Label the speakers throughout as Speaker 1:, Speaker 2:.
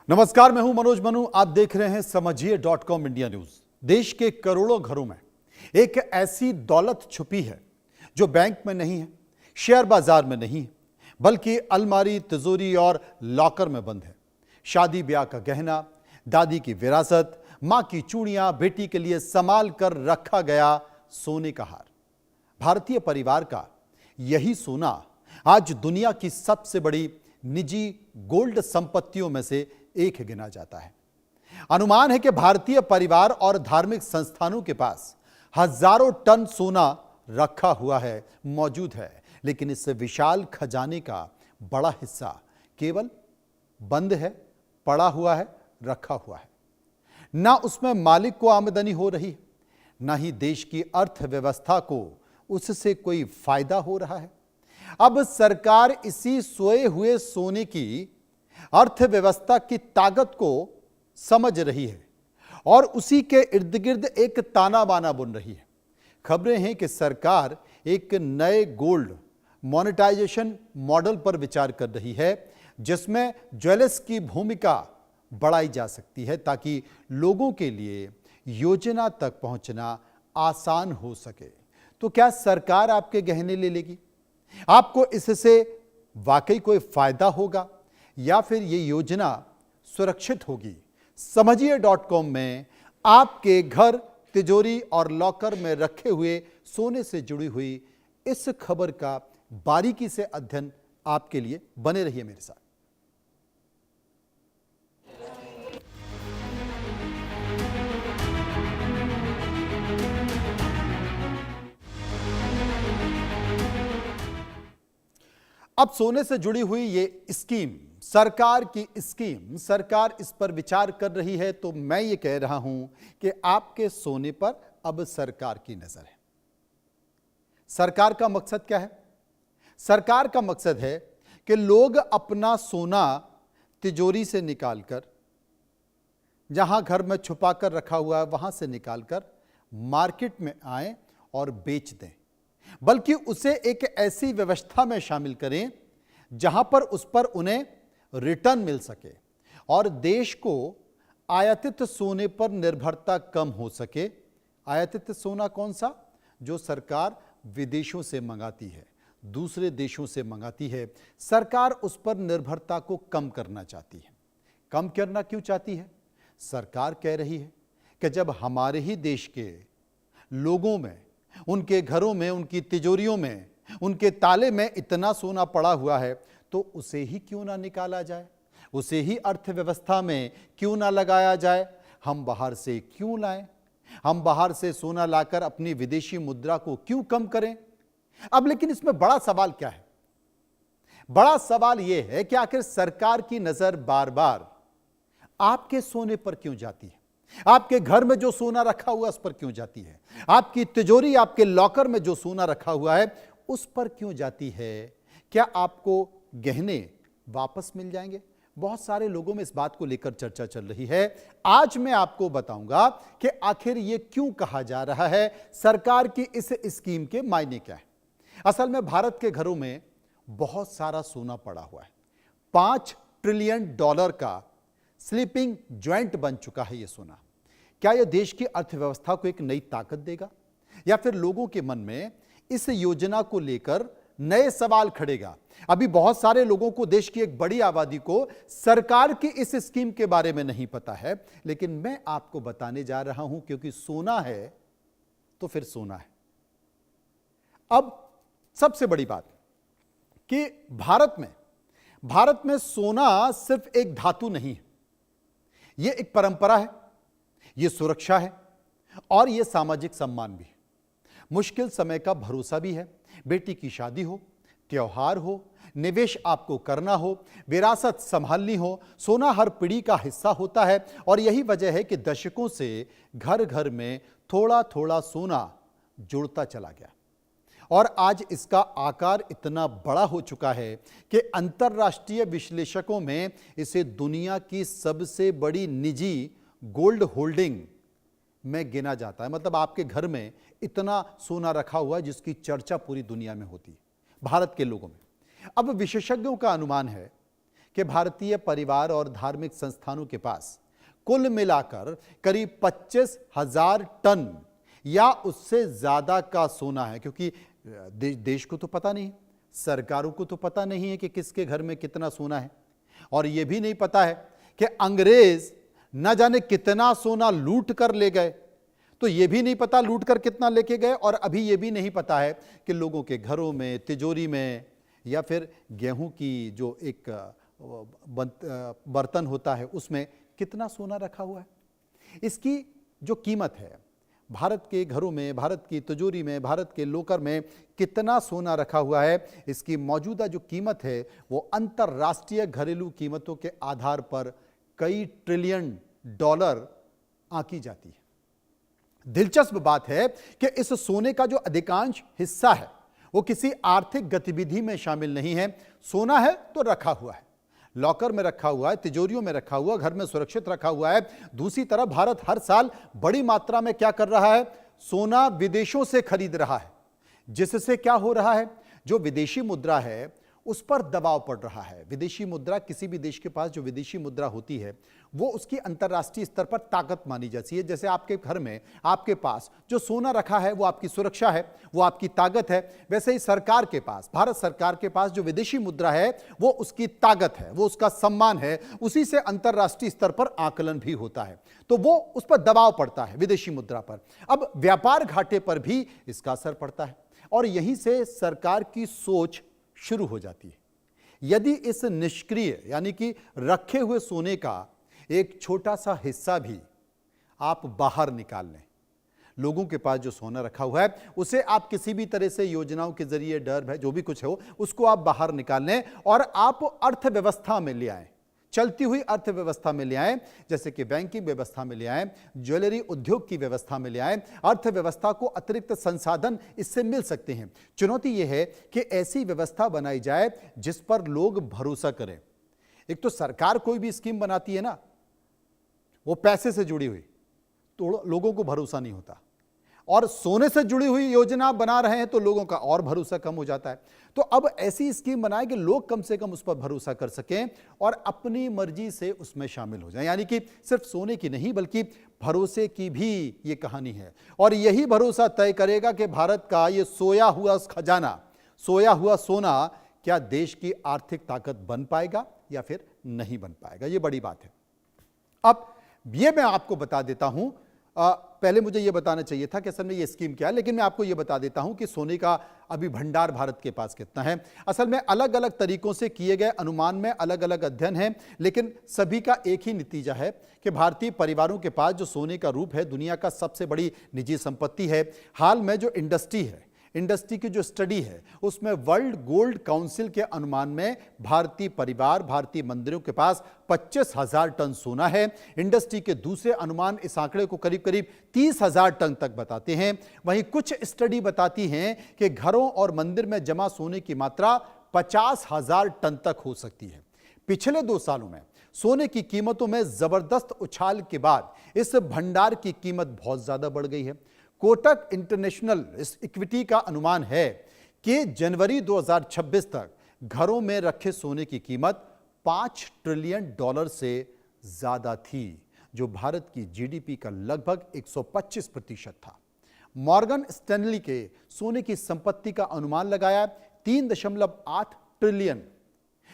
Speaker 1: नमस्कार, मैं हूं मनोज मनु। आप देख रहे हैं समझिए.com इंडिया न्यूज। देश के करोड़ों घरों में एक ऐसी दौलत छुपी है जो बैंक में नहीं है, शेयर बाजार में नहीं है, बल्कि अलमारी, तिजोरी और लॉकर में बंद है। शादी ब्याह का गहना, दादी की विरासत, मां की चूड़ियां, बेटी के लिए संभाल कर रखा गया सोने का हार। भारतीय परिवार का यही सोना आज दुनिया की सबसे बड़ी निजी गोल्ड संपत्तियों में से एक गिना जाता है। अनुमान है कि भारतीय परिवार और धार्मिक संस्थानों के पास हजारों टन सोना रखा हुआ है, मौजूद है, लेकिन इस विशाल खजाने का बड़ा हिस्सा केवल बंद है, पड़ा हुआ है, रखा हुआ है। ना उसमें मालिक को आमदनी हो रही है, ना ही देश की अर्थव्यवस्था को उससे कोई फायदा हो रहा है। अब सरकार इसी सोए हुए सोने की अर्थव्यवस्था की ताकत को समझ रही है और उसी के इर्द गिर्द एक ताना बाना बुन रही है। खबरें हैं कि सरकार एक नए गोल्ड मोनेटाइजेशन मॉडल पर विचार कर रही है, जिसमें ज्वेलर्स की भूमिका बढ़ाई जा सकती है ताकि लोगों के लिए योजना तक पहुंचना आसान हो सके। तो क्या सरकार आपके गहने ले लेगी? आपको इससे वाकई कोई फायदा होगा या फिर यह योजना सुरक्षित होगी? समझिए.com में आपके घर, तिजोरी और लॉकर में रखे हुए सोने से जुड़ी हुई इस खबर का बारीकी से अध्ययन आपके लिए। बने रहिए मेरे साथ। अब सोने से जुड़ी हुई ये स्कीम, सरकार की स्कीम, सरकार इस पर विचार कर रही है, तो मैं ये कह रहा हूं कि आपके सोने पर अब सरकार की नजर है। सरकार का मकसद क्या है? सरकार का मकसद है कि लोग अपना सोना तिजोरी से निकालकर, जहां घर में छुपा कर रखा हुआ है वहां से निकालकर मार्केट में आए और बेच दें, बल्कि उसे एक ऐसी व्यवस्था में शामिल करें जहां पर उस पर उन्हें रिटर्न मिल सके और देश को आयातित सोने पर निर्भरता कम हो सके। आयातित सोना कौन सा? जो सरकार विदेशों से मंगाती है, दूसरे देशों से मंगाती है। सरकार उस पर निर्भरता को कम करना चाहती है। कम करना क्यों चाहती है? सरकार कह रही है कि जब हमारे ही देश के लोगों में, उनके घरों में, उनकी तिजोरियों में, उनके ताले में इतना सोना पड़ा हुआ है, तो उसे ही क्यों ना निकाला जाए, उसे ही अर्थव्यवस्था में क्यों ना लगाया जाए। हम बाहर से क्यों लाएं? हम बाहर से सोना लाकर अपनी विदेशी मुद्रा को क्यों कम करें? अब लेकिन इसमें बड़ा सवाल क्या है? बड़ा सवाल यह है कि आखिर सरकार की नजर बार बार आपके सोने पर क्यों जाती है? आपके घर में जो सोना रखा हुआ है उस पर क्यों जाती है? आपकी तिजोरी, आपके लॉकर में जो सोना रखा हुआ है उस पर क्यों जाती है? क्या आपको गहने वापस मिल जाएंगे? बहुत सारे लोगों में इस बात को लेकर चर्चा चल रही है। आज मैं आपको बताऊंगा कि आखिर यह क्यों कहा जा रहा है, सरकार की इस स्कीम के मायने क्या है। असल में भारत के घरों में बहुत सारा सोना पड़ा हुआ है। $5 ट्रिलियन का स्लीपिंग जॉइंट बन चुका है यह सोना। क्या यह देश की अर्थव्यवस्था को एक नई ताकत देगा या फिर लोगों के मन में इस योजना को लेकर नए सवाल खड़ेगा? अभी बहुत सारे लोगों को, देश की एक बड़ी आबादी को सरकार की इस स्कीम के बारे में नहीं पता है, लेकिन मैं आपको बताने जा रहा हूं, क्योंकि सोना है तो फिर सोना है। अब सबसे बड़ी बात कि भारत में सोना सिर्फ एक धातु नहीं है, यह एक परंपरा है, यह सुरक्षा है और यह सामाजिक सम्मान भी है। मुश्किल समय का भरोसा भी है। बेटी की शादी हो, त्योहार हो, निवेश आपको करना हो, विरासत संभालनी हो, सोना हर पीढ़ी का हिस्सा होता है। और यही वजह है कि दशकों से घर घर में थोड़ा थोड़ा सोना जुड़ता चला गया और आज इसका आकार इतना बड़ा हो चुका है कि अंतर्राष्ट्रीय विश्लेषकों में इसे दुनिया की सबसे बड़ी निजी गोल्ड होल्डिंग में गिना जाता है। मतलब आपके घर में इतना सोना रखा हुआ है जिसकी चर्चा पूरी दुनिया में होती है, भारत के लोगों में। अब विशेषज्ञों का अनुमान है कि भारतीय परिवार और धार्मिक संस्थानों के पास कुल मिलाकर करीब 25,000 टन या उससे ज्यादा का सोना है, क्योंकि देश को तो पता नहीं, सरकारों को तो पता नहीं है कि किसके घर में कितना सोना है, और यह भी नहीं पता है कि अंग्रेज न जाने कितना सोना लूट कर ले गए, तो यह भी नहीं पता लूट कर कितना लेके गए, और अभी यह भी नहीं पता है कि लोगों के घरों में, तिजोरी में, या फिर गेहूं की जो एक बर्तन होता है उसमें कितना सोना रखा हुआ है। इसकी जो कीमत है, भारत के घरों में, भारत की तिजोरी में, भारत के लॉकर में कितना सोना रखा हुआ है, इसकी मौजूदा जो कीमत है वो अंतर्राष्ट्रीय घरेलू कीमतों के आधार पर कई ट्रिलियन डॉलर आंकी जाती है। दिलचस्प बात है कि इस सोने का जो अधिकांश हिस्सा है वो किसी आर्थिक गतिविधि में शामिल नहीं है। सोना है तो रखा हुआ है, लॉकर में रखा हुआ है, तिजोरियों में रखा हुआ, घर में सुरक्षित रखा हुआ है। दूसरी तरफ भारत हर साल बड़ी मात्रा में क्या कर रहा है, सोना विदेशों से खरीद रहा है, जिससे क्या हो रहा है, जो विदेशी मुद्रा है उस पर दबाव पड़ रहा है। विदेशी मुद्रा, किसी भी देश के पास जो विदेशी मुद्रा होती है वो उसकी अंतर्राष्ट्रीय स्तर पर ताकत मानी जाती है। जैसे आपके घर में, आपके पास जो सोना रखा है वो आपकी सुरक्षा है, वो आपकी ताकत है, वैसे ही सरकार के पास, भारत सरकार के पास जो विदेशी मुद्रा है वो उसकी ताकत है, वो उसका सम्मान है, उसी से अंतर्राष्ट्रीय स्तर पर आकलन भी होता है, तो वो उस पर दबाव पड़ता है विदेशी मुद्रा पर। अब व्यापार घाटे पर भी इसका असर पड़ता है, और यहीं से सरकार की सोच शुरू हो जाती है। यदि इस निष्क्रिय यानी कि रखे हुए सोने का एक छोटा सा हिस्सा भी आप बाहर निकाल लें, लोगों के पास जो सोना रखा हुआ है उसे आप किसी भी तरह से योजनाओं के जरिए, डर है जो भी कुछ हो, उसको आप बाहर निकाल लें और आप अर्थव्यवस्था में ले आएं, चलती हुई अर्थव्यवस्था में ले आएं, जैसे कि बैंकिंग व्यवस्था में ले आएं, ज्वेलरी उद्योग की व्यवस्था में ले आएं, अर्थव्यवस्था को अतिरिक्त संसाधन इससे मिल सकते हैं। चुनौती यह है कि ऐसी व्यवस्था बनाई जाए जिस पर लोग भरोसा करें। एक तो सरकार कोई भी स्कीम बनाती है ना, वो पैसे से जुड़ी हुई, तो लोगों को भरोसा नहीं होता, और सोने से जुड़ी हुई योजना बना रहे हैं तो लोगों का और भरोसा कम हो जाता है। तो अब ऐसी स्कीम बनाए कि लोग कम से कम उस पर भरोसा कर सकें और अपनी मर्जी से उसमें शामिल हो जाएं। यानी कि सिर्फ सोने की नहीं बल्कि भरोसे की भी ये कहानी है, और यही भरोसा तय करेगा कि भारत का ये सोया हुआ खजाना, सोया हुआ सोना क्या देश की आर्थिक ताकत बन पाएगा या फिर नहीं बन पाएगा। ये बड़ी बात है। अब ये मैं आपको बता देता हूं, पहले मुझे यह बताना चाहिए था कि असल में यह स्कीम क्या है, लेकिन मैं आपको यह बता देता हूं कि सोने का अभी भंडार भारत के पास कितना है। असल में अलग अलग तरीकों से किए गए अनुमान में अलग अलग अध्ययन हैं, लेकिन सभी का एक ही नतीजा है कि भारतीय परिवारों के पास जो सोने का रूप है दुनिया का सबसे बड़ी निजी संपत्ति है। हाल में जो इंडस्ट्री की जो स्टडी है उसमें वर्ल्ड गोल्ड काउंसिल के अनुमान में भारतीय परिवार, भारतीय मंदिरों के पास 25,000 टन सोना है। इंडस्ट्री के दूसरे अनुमान इस आंकड़े को करीब करीब 30,000 टन तक बताते हैं। वहीं कुछ स्टडी बताती हैं कि घरों और मंदिर में जमा सोने की मात्रा 50,000 टन तक हो सकती है। पिछले 2 सालों में सोने की कीमतों में जबरदस्त उछाल के बाद इस भंडार की कीमत बहुत ज्यादा बढ़ गई है। कोटक इंटरनेशनल इक्विटी का अनुमान है कि जनवरी 2026 तक घरों में रखे सोने की कीमत $5 ट्रिलियन से ज्यादा थी, जो भारत की जीडीपी का लगभग 125% था। मॉर्गन स्टैनली के सोने की संपत्ति का अनुमान लगाया 3.8 ट्रिलियन,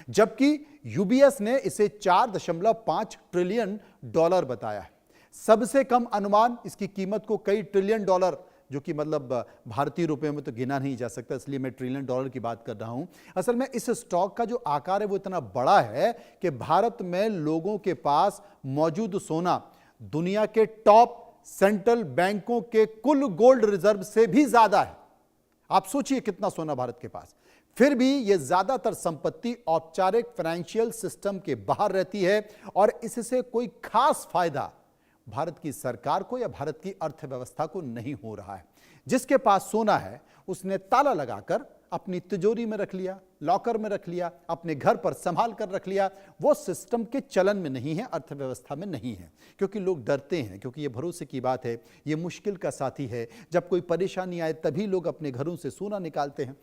Speaker 1: जबकि यूबीएस ने इसे $4.5 ट्रिलियन बताया है। सबसे कम अनुमान इसकी कीमत को कई ट्रिलियन डॉलर, जो कि मतलब भारतीय रुपए में तो गिना नहीं जा सकता, इसलिए मैं ट्रिलियन डॉलर की बात कर रहा हूं। असल में इस स्टॉक का जो आकार है वो इतना बड़ा है कि भारत में लोगों के पास मौजूद सोना दुनिया के टॉप सेंट्रल बैंकों के कुल गोल्ड रिजर्व से भी ज्यादा है। आप सोचिए कितना सोना भारत के पास। फिर भी यह ज्यादातर संपत्ति औपचारिक फाइनेंशियल सिस्टम के बाहर रहती है, और इससे कोई खास फायदा भारत की सरकार को या भारत की अर्थव्यवस्था को नहीं हो रहा है। जिसके पास सोना है उसने ताला लगाकर अपनी तिजोरी में रख लिया, लॉकर में रख लिया, अपने घर पर संभाल कर रख लिया। वो सिस्टम के चलन में नहीं है, अर्थव्यवस्था में नहीं है, क्योंकि लोग डरते हैं, क्योंकि ये भरोसे की बात है, ये मुश्किल का साथी है। जब कोई परेशानी आए तभी लोग अपने घरों से सोना निकालते हैं।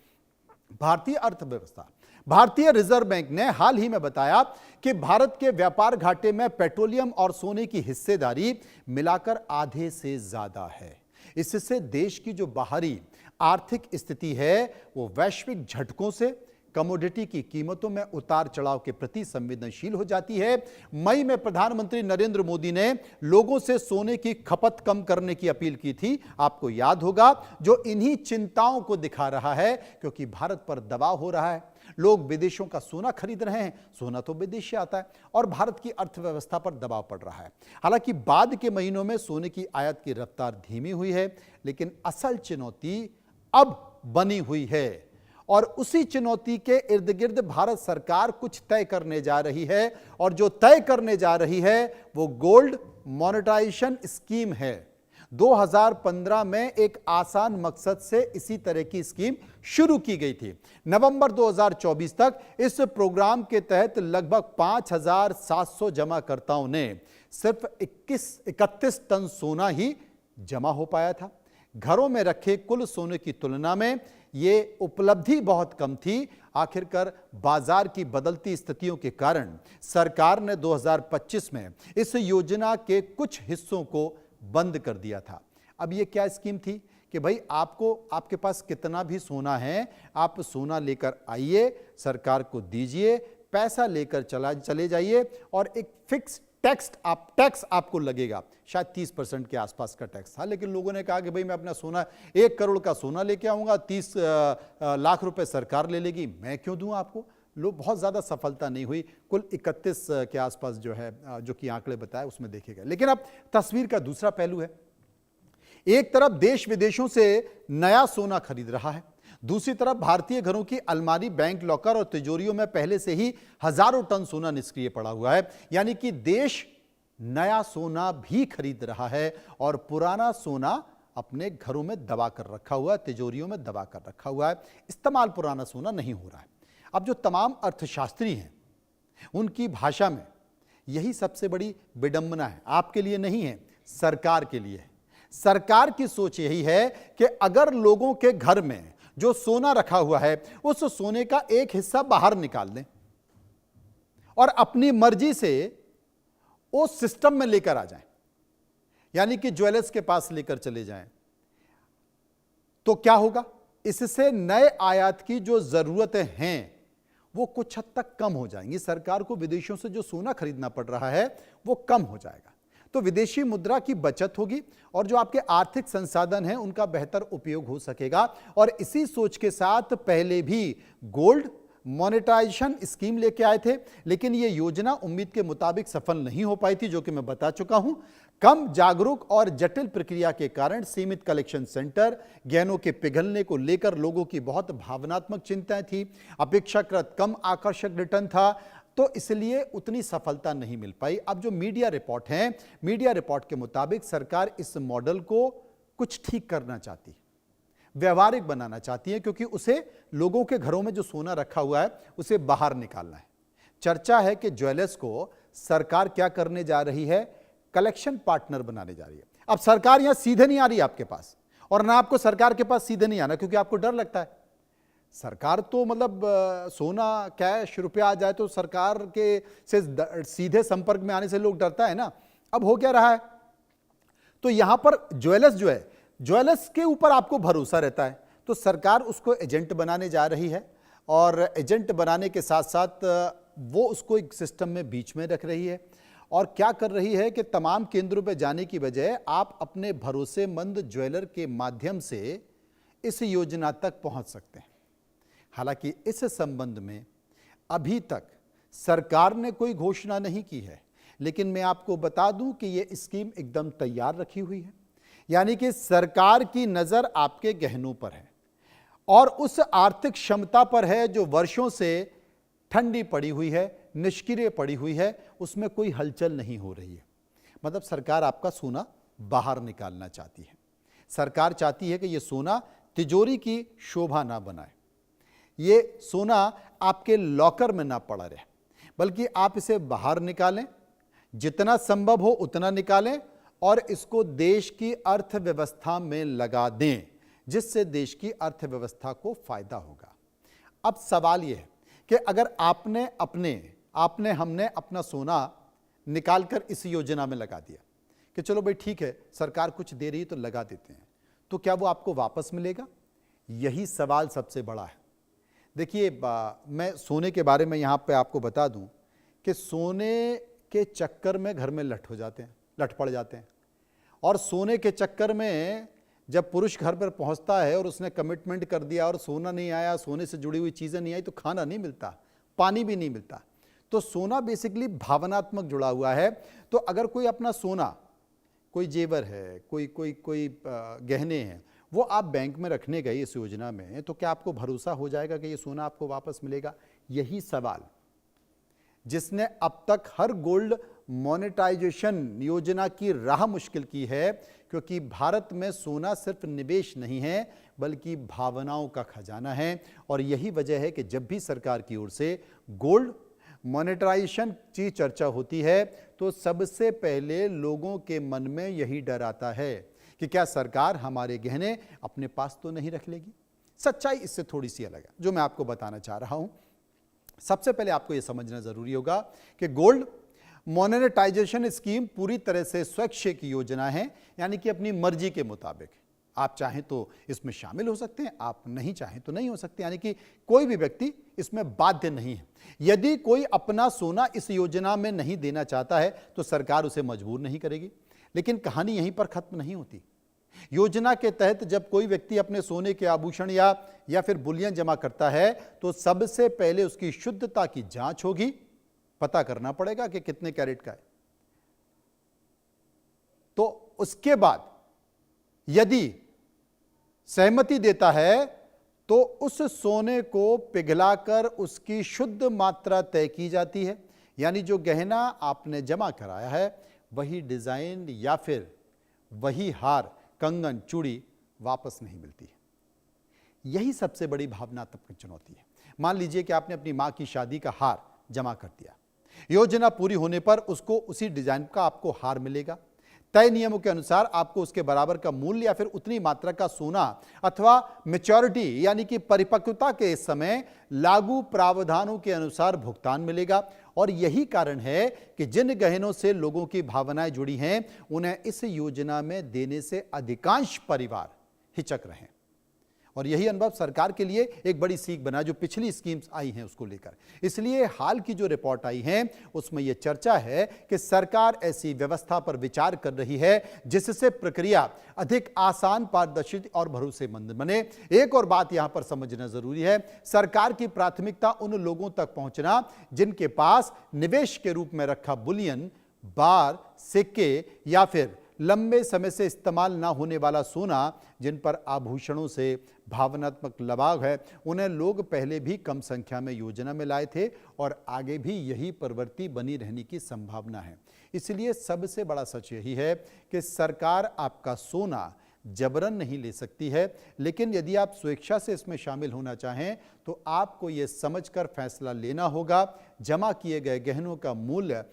Speaker 1: भारतीय अर्थव्यवस्था, भारतीय रिजर्व बैंक ने हाल ही में बताया कि भारत के व्यापार घाटे में पेट्रोलियम और सोने की हिस्सेदारी मिलाकर आधे से ज्यादा है। इससे देश की जो बाहरी आर्थिक स्थिति है वो वैश्विक झटकों से, कमोडिटी की कीमतों में उतार चढ़ाव के प्रति संवेदनशील हो जाती है। मई में प्रधानमंत्री नरेंद्र मोदी ने लोगों से सोने की खपत कम करने की अपील की थी, आपको याद होगा, जो इन्हीं चिंताओं को दिखा रहा है, क्योंकि भारत पर दबाव हो रहा है। लोग विदेशों का सोना खरीद रहे हैं, सोना तो विदेश से आता है, और भारत की अर्थव्यवस्था पर दबाव पड़ रहा है। हालांकि बाद के महीनों में सोने की आयात की रफ्तार धीमी हुई है, लेकिन असल चुनौती अब बनी हुई है, और उसी चुनौती के इर्द गिर्द भारत सरकार कुछ तय करने जा रही है, और जो तय करने जा रही है वो गोल्ड मॉनेटाइजेशन स्कीम है। 2015 में एक आसान मकसद से इसी तरह की स्कीम शुरू की गई थी। नवंबर 2024 तक इस प्रोग्राम के तहत लगभग 5,700 जमाकर्ताओं ने सिर्फ 31 टन सोना ही जमा हो पाया था। घरों में रखे कुल सोने की तुलना में ये उपलब्धि बहुत कम थी। आखिरकार बाजार की बदलती स्थितियों के कारण सरकार ने 2025 में इस योजना के कुछ हिस्सों को बंद कर दिया था। अब ये क्या स्कीम थी कि भाई आपके पास कितना भी सोना है, आप सोना लेकर आइए, सरकार को दीजिए, पैसा लेकर चले जाइए, और एक फिक्स टैक्स आपको लगेगा, शायद 30% के आसपास का टैक्स था। लेकिन लोगों ने कहा कि भाई मैं अपना सोना 1 करोड़ का सोना लेके आऊंगा, 30 लाख रुपए सरकार ले लेगी, मैं क्यों दूं आपको। लोग बहुत ज्यादा सफलता नहीं हुई, कुल 31 के आसपास जो है, जो कि आंकड़े बताए उसमें देखे गए। लेकिन अब तस्वीर का दूसरा पहलू है। एक तरफ देश विदेशों से नया सोना खरीद रहा है, दूसरी तरफ भारतीय घरों की अलमारी, बैंक लॉकर और तिजोरियों में पहले से ही हजारों टन सोना निष्क्रिय पड़ा हुआ है। यानी कि देश नया सोना भी खरीद रहा है और पुराना सोना अपने घरों में दबा कर रखा हुआ है, तिजोरियों में दबा कर रखा हुआ है। इस्तेमाल पुराना सोना नहीं हो रहा है। अब जो तमाम अर्थशास्त्री हैं उनकी भाषा में यही सबसे बड़ी विडंबना है। आपके लिए नहीं है, सरकार के लिए है। सरकार की सोच यही है कि अगर लोगों के घर में जो सोना रखा हुआ है उस सोने का एक हिस्सा बाहर निकाल दें और अपनी मर्जी से उस सिस्टम में लेकर आ जाएं, यानी कि ज्वेलर्स के पास लेकर चले जाएं, तो क्या होगा? इससे नए आयात की जो जरूरतें हैं वो कुछ हद तक कम हो जाएंगी। सरकार को विदेशों से जो सोना खरीदना पड़ रहा है वो कम हो जाएगा, तो विदेशी मुद्रा की बचत होगी और जो आपके आर्थिक संसाधन हैं उनका बेहतर उपयोग हो सकेगा। और इसी सोच के साथ पहले भी गोल्ड मॉनेटाइजेशन स्कीम लेके आए थे, लेकिन यह योजना उम्मीद के मुताबिक सफल नहीं हो पाई थी, जो कि मैं बता चुका हूं। कम जागरूक और जटिल प्रक्रिया के कारण सीमित कलेक्शन सेंटर, गहनों के पिघलने को लेकर लोगों की बहुत भावनात्मक चिंताएं थी, अपेक्षाकृत कम आकर्षक रिटर्न था, तो इसलिए उतनी सफलता नहीं मिल पाई। अब जो मीडिया रिपोर्ट हैं, मीडिया रिपोर्ट के मुताबिक सरकार इस मॉडल को कुछ ठीक करना चाहती है, व्यवहारिक बनाना चाहती है, क्योंकि उसे लोगों के घरों में जो सोना रखा हुआ है उसे बाहर निकालना है। चर्चा है कि ज्वेलर्स को सरकार क्या करने जा रही है, कलेक्शन पार्टनर बनाने जा रही है। अब सरकार यहां सीधे नहीं आ रही आपके पास, और ना आपको सरकार के पास सीधे नहीं आना, क्योंकि आपको डर लगता है। सरकार तो मतलब सोना कैश रुपया आ जाए तो सरकार के से सीधे संपर्क में आने से लोग डरता है ना। अब हो क्या रहा है, तो यहां पर ज्वेलर्स जो है, ज्वेलर्स के ऊपर आपको भरोसा रहता है, तो सरकार उसको एजेंट बनाने जा रही है, और एजेंट बनाने के साथ साथ वो उसको एक सिस्टम में बीच में रख रही है। और क्या कर रही है कि तमाम केंद्रों पर जाने की बजाय आप अपने भरोसेमंद ज्वेलर के माध्यम से इस योजना तक पहुंच सकते हैं। हालांकि इस संबंध में अभी तक सरकार ने कोई घोषणा नहीं की है, लेकिन मैं आपको बता दूं कि यह स्कीम एकदम तैयार रखी हुई है। यानी कि सरकार की नजर आपके गहनों पर है और उस आर्थिक क्षमता पर है जो वर्षों से ठंडी पड़ी हुई है, निष्क्रिय पड़ी हुई है, उसमें कोई हलचल नहीं हो रही है। मतलब सरकार आपका सोना बाहर निकालना चाहती है। सरकार चाहती है कि यह सोना तिजोरी की शोभा ना बनाए, ये सोना आपके लॉकर में ना पड़ा रहे, बल्कि आप इसे बाहर निकालें, जितना संभव हो उतना निकालें और इसको देश की अर्थव्यवस्था में लगा दें, जिससे देश की अर्थव्यवस्था को फायदा होगा। अब सवाल यह है कि अगर आपने हमने अपना सोना निकालकर इस योजना में लगा दिया कि चलो भाई ठीक है, सरकार कुछ दे रही है तो लगा देते हैं, तो क्या वो आपको वापस मिलेगा? यही सवाल सबसे बड़ा है। देखिए, मैं सोने के बारे में यहाँ पे आपको बता दूं कि सोने के चक्कर में घर में लट पड़ जाते हैं। और सोने के चक्कर में जब पुरुष घर पर पहुंचता है और उसने कमिटमेंट कर दिया और सोना नहीं आया, सोने से जुड़ी हुई चीज़ें नहीं आई, तो खाना नहीं मिलता, पानी भी नहीं मिलता। तो सोना बेसिकली भावनात्मक जुड़ा हुआ है। तो अगर कोई अपना सोना, कोई जेवर है, कोई गहने हैं, वो आप बैंक में रखने गए इस योजना में, तो क्या आपको भरोसा हो जाएगा कि ये सोना आपको वापस मिलेगा? यही सवाल जिसने अब तक हर गोल्ड मोनेटाइजेशन योजना की राह मुश्किल की है, क्योंकि भारत में सोना सिर्फ निवेश नहीं है बल्कि भावनाओं का खजाना है। और यही वजह है कि जब भी सरकार की ओर से गोल्ड मोनेटाइजेशन की चर्चा होती है तो सबसे पहले लोगों के मन में यही डर आता है कि क्या सरकार हमारे गहने अपने पास तो नहीं रख लेगी। सच्चाई इससे थोड़ी सी अलग है, जो मैं आपको बताना चाह रहा हूं। सबसे पहले आपको यह समझना जरूरी होगा कि गोल्ड मोनेटाइजेशन स्कीम पूरी तरह से स्वैच्छिक योजना है, यानी कि अपनी मर्जी के मुताबिक। आप चाहें तो इसमें शामिल हो सकते हैं, आप नहीं चाहें तो नहीं हो सकते, यानी कि कोई भी व्यक्ति इसमें बाध्य नहीं है। यदि कोई अपना सोना इस योजना में नहीं देना चाहता है तो सरकार उसे मजबूर नहीं करेगी। लेकिन कहानी यहीं पर खत्म नहीं होती। योजना के तहत जब कोई व्यक्ति अपने सोने के आभूषण या फिर बुलियन जमा करता है तो सबसे पहले उसकी शुद्धता की जांच होगी, पता करना पड़ेगा कि कितने कैरेट का है। तो उसके बाद यदि सहमति देता है तो उस सोने को पिघलाकर उसकी शुद्ध मात्रा तय की जाती है, यानी जो गहना आपने जमा कराया है वही डिजाइन या फिर वही हार, कंगन, चूड़ी वापस नहीं मिलती है। यही सबसे बड़ी भावनात्मक चुनौती है। मान लीजिए कि आपने अपनी मां की शादी का हार जमा कर दिया, योजना पूरी होने पर उसको उसी डिजाइन का आपको हार मिलेगा। तय नियमों के अनुसार आपको उसके बराबर का मूल्य या फिर उतनी मात्रा का सोना अथवा मैच्योरिटी यानी कि परिपक्वता के समय लागू प्रावधानों के अनुसार भुगतान मिलेगा। और यही कारण है कि जिन गहनों से लोगों की भावनाएं जुड़ी हैं उन्हें इस योजना में देने से अधिकांश परिवार हिचक रहे हैं। और यही अनुभव सरकार के लिए एक बड़ी सीख बना जो पिछली स्कीम्स आई हैं उसको लेकर। इसलिए हाल की जो रिपोर्ट आई है उसमें यह चर्चा है कि सरकार ऐसी व्यवस्था पर विचार कर रही है जिससे प्रक्रिया अधिक आसान, पारदर्शी और भरोसेमंद बने। एक और बात यहां पर समझना जरूरी है, सरकार की प्राथमिकता उन लोगों तक पहुंचना जिनके पास निवेश के रूप में रखा बुलियन, बार, सिक्के या फिर लंबे समय से इस्तेमाल ना होने वाला सोना, जिन पर आभूषणों से भावनात्मक लगाव है, उन्हें लोग पहले भी कम संख्या में योजना में लाए थे और आगे भी यही प्रवृत्ति बनी रहने की संभावना है। इसलिए सबसे बड़ा सच यही है कि सरकार आपका सोना जबरन नहीं ले सकती है, लेकिन यदि आप स्वेच्छा से इसमें शामिल होना चाहें तो आपको यह समझकर फैसला लेना होगा जमा किए गए गहनों का मूल्य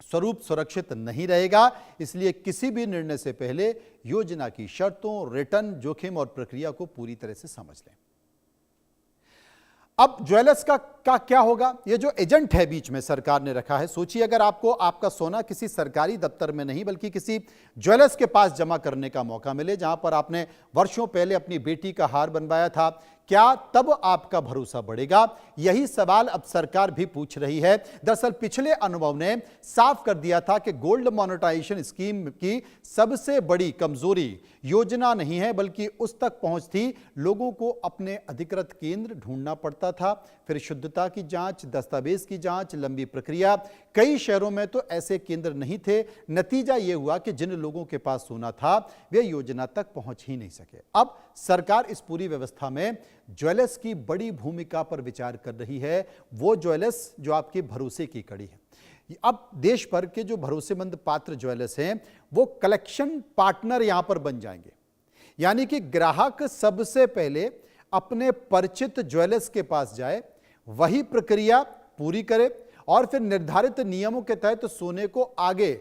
Speaker 1: स्वरूप सुरक्षित नहीं रहेगा। इसलिए किसी भी निर्णय से पहले योजना की शर्तों, रिटर्न, जोखिम और प्रक्रिया को पूरी तरह से समझ लें। अब ज्वेलर्स का क्या होगा? ये जो एजेंट है बीच में सरकार ने रखा है, सोचिए अगर आपको आपका सोना किसी सरकारी दफ्तर में नहीं बल्कि किसी ज्वेलर्स के पास जमा करने का मौका मिले, जहां पर आपने वर्षों पहले अपनी बेटी का हार बनवाया था, क्या तब आपका भरोसा बढ़ेगा? यही सवाल अब सरकार भी पूछ रही है। दरअसल पिछले अनुभव ने साफ कर दिया था कि गोल्ड मोनेटाइजेशन स्कीम की सबसे बड़ी कमजोरी योजना नहीं है बल्कि उस तक पहुंच थी। लोगों को अपने अधिकृत केंद्र ढूंढना पड़ता था, फिर शुद्धता की जांच, दस्तावेज की जांच, लंबी प्रक्रिया। कई शहरों में तो ऐसे केंद्र नहीं थे। नतीजा यह हुआ कि जिन लोगों के पास सोना था वे योजना तक पहुंच ही नहीं सके। अब सरकार इस पूरी व्यवस्था में ज्वेलर्स की बड़ी भूमिका पर विचार कर रही है, वो ज्वेलर्स जो आपके भरोसे की कड़ी है। अब देश भर के जो भरोसेमंद पात्र ज्वेलर्स हैं वो कलेक्शन पार्टनर यहां पर बन जाएंगे, यानी कि ग्राहक सबसे पहले अपने परिचित ज्वेलर्स के पास जाए, वही प्रक्रिया पूरी करे और फिर निर्धारित नियमों के तहत सोने को आगे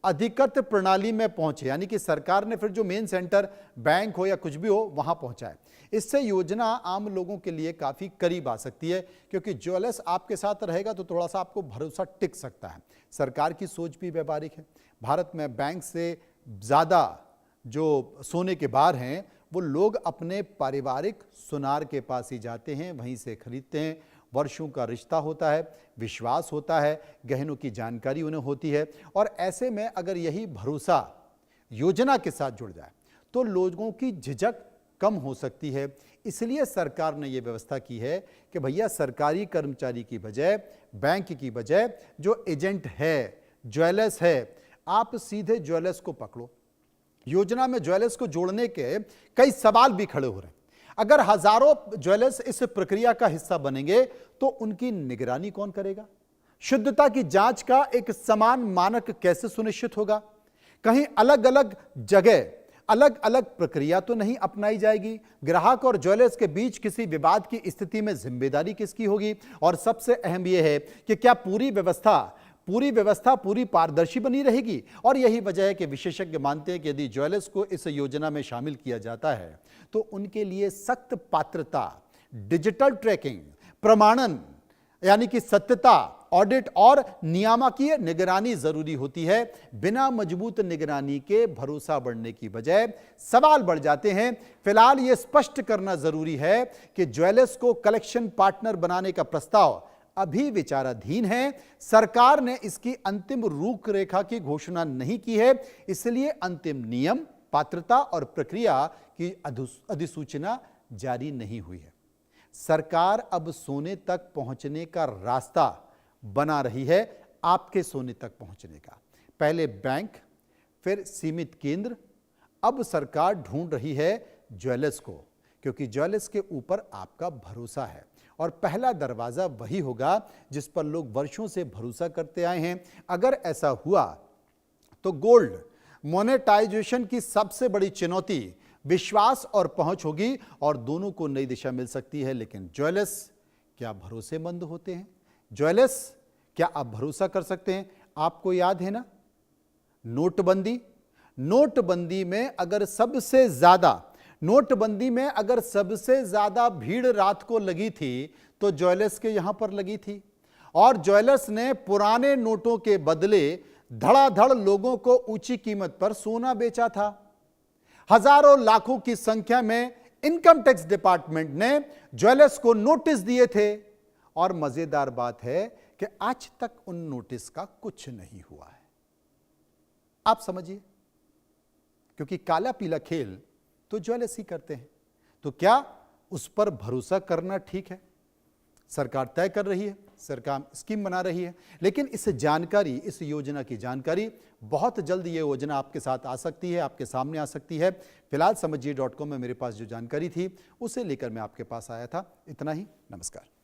Speaker 1: अधिकृत प्रणाली में पहुंचे, यानी कि सरकार ने फिर जो मेन सेंटर बैंक हो या कुछ भी हो वहां पहुंचाए। इससे योजना आम लोगों के लिए काफी करीब आ सकती है, क्योंकि ज्वेलर्स आपके साथ रहेगा तो थोड़ा सा आपको भरोसा टिक सकता है। सरकार की सोच भी व्यावहारिक है। भारत में बैंक से ज्यादा जो सोने के बार हैं वो लोग अपने पारिवारिक सुनार के पास ही जाते हैं, वहीं से खरीदते हैं। वर्षों का रिश्ता होता है, विश्वास होता है, गहनों की जानकारी उन्हें होती है, और ऐसे में अगर यही भरोसा योजना के साथ जुड़ जाए तो लोगों की झिझक कम हो सकती है। इसलिए सरकार ने यह व्यवस्था की है कि भैया सरकारी कर्मचारी की बजाय, बैंक की बजाय जो एजेंट है, ज्वेलर्स है, आप सीधे ज्वेलर्स को पकड़ो। योजना में ज्वेलर्स को जोड़ने के कई सवाल भी खड़े हो रहे हैं। अगर हजारों ज्वेलर्स इस प्रक्रिया का हिस्सा बनेंगे तो उनकी निगरानी कौन करेगा? शुद्धता की जांच का एक समान मानक कैसे सुनिश्चित होगा? कहीं अलग अलग जगह अलग अलग प्रक्रिया तो नहीं अपनाई जाएगी? ग्राहक और ज्वेलर्स के बीच किसी विवाद की स्थिति में जिम्मेदारी किसकी होगी? और सबसे अहम यह है कि क्या पूरी व्यवस्था पूरी पारदर्शी बनी रहेगी? और यही वजह है कि विशेषज्ञ मानते हैं कि यदि ज्वेलर्स को इस योजना में शामिल किया जाता है तो उनके लिए सख्त पात्रता, डिजिटल ट्रैकिंग, प्रमाणन यानी कि सत्यता, ऑडिट और नियामकीय निगरानी जरूरी होती है। बिना मजबूत निगरानी के भरोसा बढ़ने की बजाय सवाल बढ़ जाते हैं। फिलहाल यह स्पष्ट करना जरूरी है कि ज्वेलर्स को कलेक्शन पार्टनर बनाने का प्रस्ताव अभी विचाराधीन है। सरकार ने इसकी अंतिम रूपरेखा की घोषणा नहीं की है, इसलिए अंतिम नियम, पात्रता और प्रक्रिया की अधिसूचना जारी नहीं हुई है। सरकार अब सोने तक पहुंचने का रास्ता बना रही है, आपके सोने तक पहुंचने का। पहले बैंक, फिर सीमित केंद्र, अब सरकार ढूंढ रही है ज्वेलर्स को, क्योंकि ज्वेलर्स के ऊपर आपका भरोसा है और पहला दरवाजा वही होगा जिस पर लोग वर्षों से भरोसा करते आए हैं। अगर ऐसा हुआ तो गोल्ड मोनेटाइजेशन की सबसे बड़ी चुनौती विश्वास और पहुंच होगी और दोनों को नई दिशा मिल सकती है। लेकिन ज्वेलर्स क्या भरोसेमंद होते हैं? ज्वेलर्स क्या आप भरोसा कर सकते हैं? आपको याद है ना नोटबंदी में अगर सबसे ज्यादा भीड़ रात को लगी थी तो ज्वेलर्स के यहां पर लगी थी, और ज्वेलर्स ने पुराने नोटों के बदले धड़ाधड़ लोगों को ऊंची कीमत पर सोना बेचा था। हजारों लाखों की संख्या में इनकम टैक्स डिपार्टमेंट ने ज्वेलर्स को नोटिस दिए थे, और मजेदार बात है कि आज तक उन नोटिस का कुछ नहीं हुआ है। आप समझिए, क्योंकि काला पीला खेल तो ज्वेलर्स ही करते हैं। तो क्या उस पर भरोसा करना ठीक है? सरकार तय कर रही है, सरकार स्कीम बना रही है, लेकिन इस योजना की जानकारी बहुत जल्द ये योजना आपके साथ आ सकती है, आपके सामने आ सकती है। फिलहाल समझिए.com में मेरे पास जो जानकारी थी उसे लेकर मैं आपके पास आया था। इतना ही, नमस्कार।